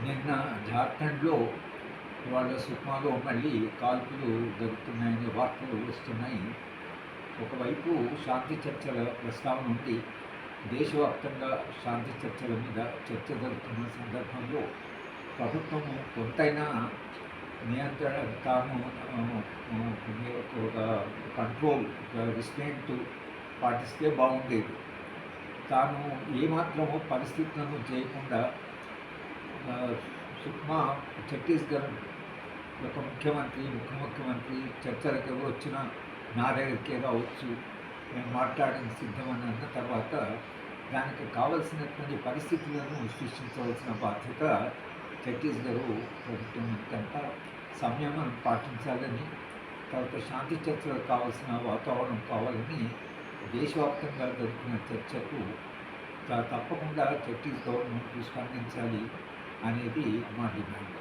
నిన్న జార్ఖండ్‌లో ఇవాళ సుక్మాలో మళ్ళీ కాల్పులు జరుగుతున్నాయనే వార్తలు వస్తున్నాయి. ఒకవైపు శాంతి చర్చల ప్రస్తావన ఉంది. దేశవ్యాప్తంగా శాంతి చర్చల మీద చర్చ జరుగుతున్న సందర్భంలో ప్రభుత్వము కొంతైనా నియంత్రణ తాను ఒక కంట్రోల్, రిస్ట్రెయింట్ పాటిస్తే బాగుండేది. తాను ఏమాత్రము పరిస్థితులను చేయకుండా సుక్మా ఛత్తీస్గఢ్ యొక్క ముఖ్యమంత్రి, ఉప ముఖ్యమంత్రి చర్చలకు ఎవరు వచ్చినా నా దగ్గరికే రావచ్చు, నేను మాట్లాడడానికి సిద్ధమని అన్న తర్వాత దానికి కావలసినటువంటి పరిస్థితులను సృష్టించవలసిన బాధ్యత ఛత్తీస్గఢ్ ప్రభుత్వం కనుక సంయమనం పాటించాలని, తర్వాత శాంతి చర్చలకు కావాల్సిన వాతావరణం కావాలని దేశవ్యాప్తంగా జరుగుతున్న చర్చకు తప్పకుండా ఛత్తీస్ గవర్నమెంట్ స్పందించాలి అనేది మా డిమాండ్.